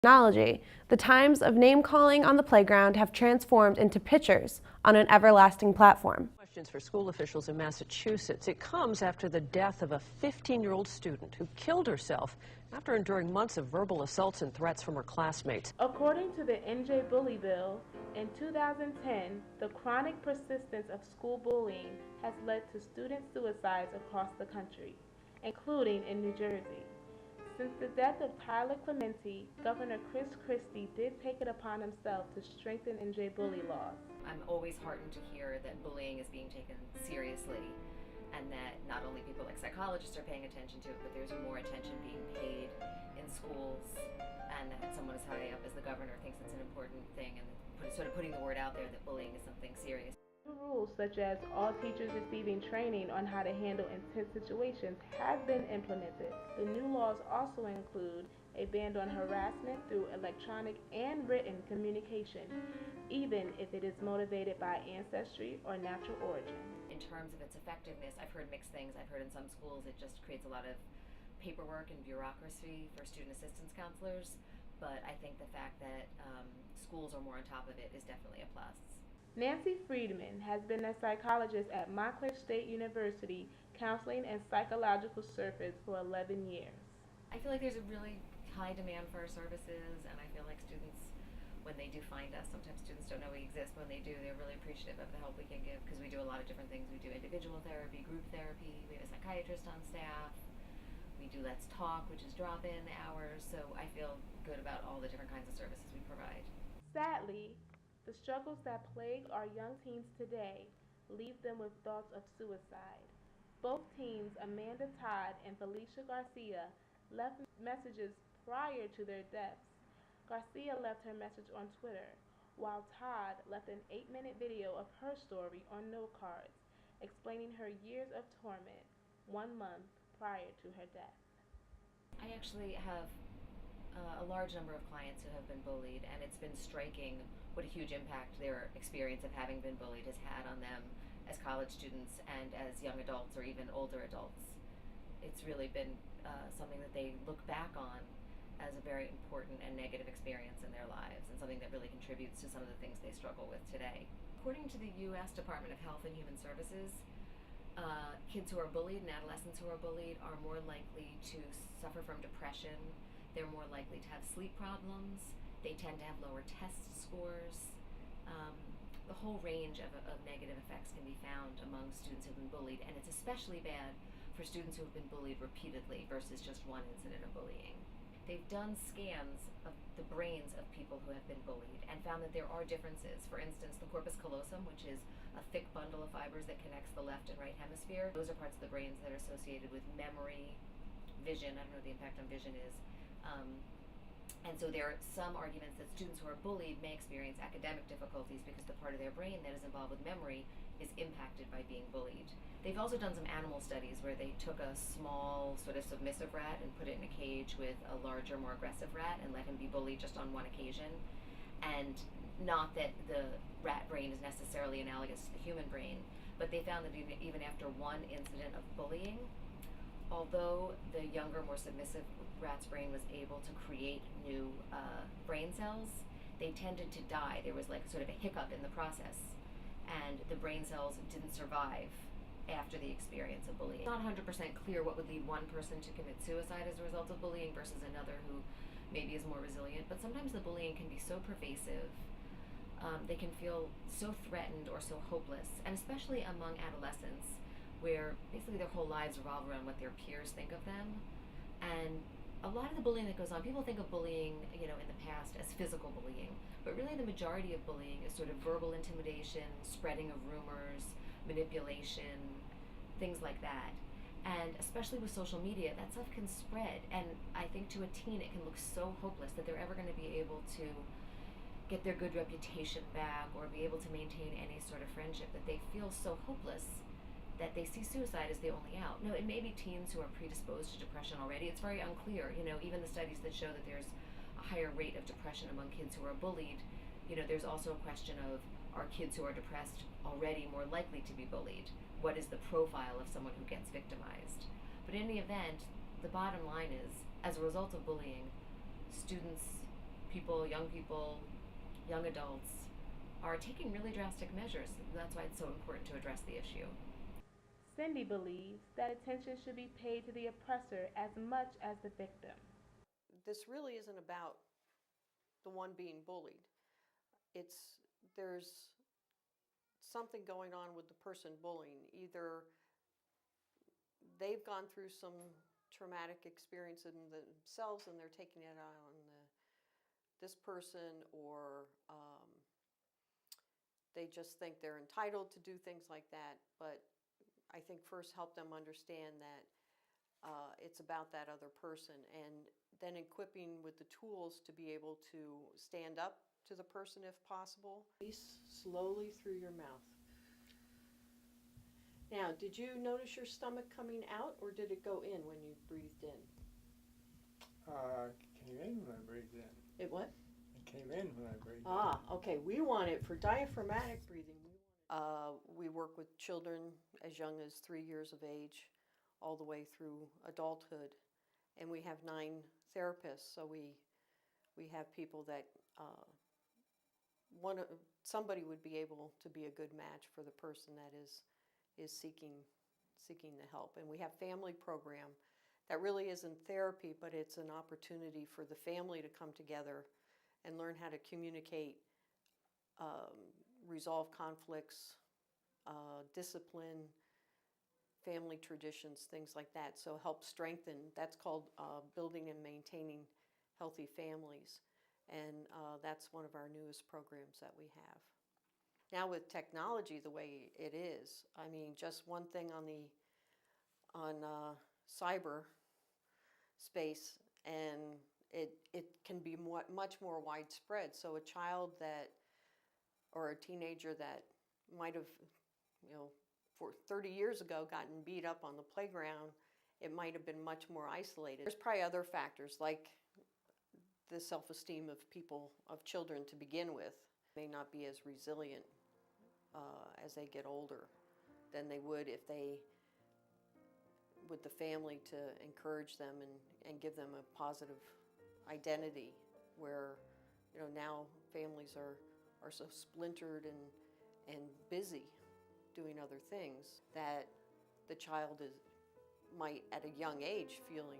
Technology, the times of name-calling on the playground have transformed into pictures on an everlasting platform. Questions for school officials in Massachusetts. It comes after the death of a 15-year-old student who killed herself after enduring months of verbal assaults and threats from her classmates. According to the NJ Bully Bill, in 2010, the chronic persistence of school bullying has led to student suicides across the country, including in New Jersey. Since the death of Tyler Clementi, Governor Chris Christie did take it upon himself to strengthen NJ bully laws. I'm always heartened to hear that bullying is being taken seriously and that not only people like psychologists are paying attention to it, but there's more attention being paid in schools, and that someone as high up as the governor thinks it's an important thing and sort of putting the word out there that bullying is something serious. Rules such as all teachers receiving training on how to handle intense situations have been implemented. The new laws also include a ban on harassment through electronic and written communication, even if it is motivated by ancestry or natural origin. In terms of its effectiveness, I've heard mixed things. I've heard in some schools it just creates a lot of paperwork and bureaucracy for student assistance counselors, but I think the fact that schools are more on top of it is definitely a plus. Nancy Friedman has been a psychologist at Montclair State University, counseling and psychological service for 11 years. I feel like there's a really high demand for our services, and I feel like students, when they do find us, sometimes students don't know we exist. When they do, they're really appreciative of the help we can give, because we do a lot of different things. We do individual therapy, group therapy, we have a psychiatrist on staff, we do Let's Talk, which is drop-in hours, so I feel good about all the different kinds of services we provide. Sadly, the struggles that plague our young teens today leave them with thoughts of suicide. Both teens, Amanda Todd and Felicia Garcia, left messages prior to their deaths. Garcia left her message on Twitter, while Todd left an 8-minute video of her story on note cards, explaining her years of torment 1 month prior to her death. I actually have a large number of clients who have been bullied, and it's been striking what a huge impact their experience of having been bullied has had on them as college students and as young adults or even older adults. It's really been something that they look back on as a very important and negative experience in their lives, and something that really contributes to some of the things they struggle with today. According to the U.S. Department of Health and Human Services, kids who are bullied and adolescents who are bullied are more likely to suffer from depression. They're more likely to have sleep problems. They tend to have lower test scores. The whole range of negative effects can be found among students who've been bullied, and it's especially bad for students who have been bullied repeatedly versus just one incident of bullying. They've done scans of the brains of people who have been bullied and found that there are differences. For instance, the corpus callosum, which is a thick bundle of fibers that connects the left and right hemisphere, those are parts of the brains that are associated with memory, vision. I don't know what the impact on vision is. And so there are some arguments that students who are bullied may experience academic difficulties because the part of their brain that is involved with memory is impacted by being bullied. They've also done some animal studies where they took a small sort of submissive rat and put it in a cage with a larger, more aggressive rat and let him be bullied just on one occasion. And not that the rat brain is necessarily analogous to the human brain, but they found that even after one incident of bullying, although the younger, more submissive rat's brain was able to create new brain cells, they tended to die. There was like sort of a hiccup in the process, and the brain cells didn't survive after the experience of bullying. It's not 100% clear what would lead one person to commit suicide as a result of bullying versus another who maybe is more resilient, but sometimes the bullying can be so pervasive. They can feel so threatened or so hopeless, and especially among adolescents, where basically their whole lives revolve around what their peers think of them. And a lot of the bullying that goes on, people think of bullying, in the past as physical bullying, but really the majority of bullying is sort of verbal intimidation, spreading of rumors, manipulation, things like that. And especially with social media, that stuff can spread. And I think to a teen, it can look so hopeless that they're ever going to be able to get their good reputation back or be able to maintain any sort of friendship, that they feel so hopeless that they see suicide as the only out. No, it may be teens who are predisposed to depression already. It's very unclear. Even the studies that show that there's a higher rate of depression among kids who are bullied, there's also a question of, are kids who are depressed already more likely to be bullied? What is the profile of someone who gets victimized? But in the event, the bottom line is, as a result of bullying, students young adults, are taking really drastic measures. That's why it's so important to address the issue. Cindy believes that attention should be paid to the oppressor as much as the victim. This really isn't about the one being bullied. There's something going on with the person bullying. Either they've gone through some traumatic experience in themselves and they're taking it out on this person, or they just think they're entitled to do things like that. But I think first help them understand that it's about that other person, and then equipping with the tools to be able to stand up to the person if possible. Release slowly through your mouth. Now, did you notice your stomach coming out, or did it go in when you breathed in? Came in when I breathed in. It what? It came in when I breathed in. Okay. We want it for diaphragmatic breathing. We work with children as young as 3 years of age, all the way through adulthood, and we have 9 therapists. So we have people that somebody would be able to be a good match for the person that is seeking the help. And we have family program that really isn't therapy, but it's an opportunity for the family to come together and learn how to communicate, resolve conflicts, discipline, family traditions, things like that. So help strengthen. That's called building and maintaining healthy families. And that's one of our newest programs that we have. Now with technology the way it is, I mean, just one thing on cyber space, and it can be much more widespread. So a child or a teenager that might have, for 30 years ago gotten beat up on the playground, it might have been much more isolated. There's probably other factors like the self-esteem of children to begin with may not be as resilient as they get older than they would if with the family to encourage them and give them a positive identity, where now families are so splintered and busy doing other things that the child might at a young age feeling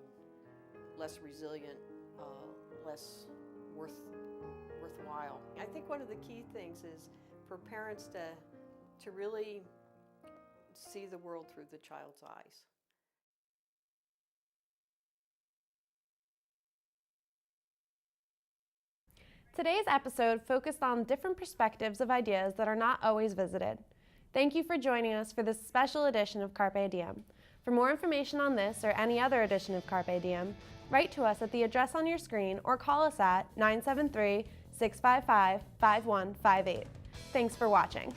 less resilient, less worthwhile. I think one of the key things is for parents to really see the world through the child's eyes. Today's episode focused on different perspectives of ideas that are not always visited. Thank you for joining us for this special edition of Carpe Diem. For more information on this or any other edition of Carpe Diem, write to us at the address on your screen or call us at 973-655-5158. Thanks for watching.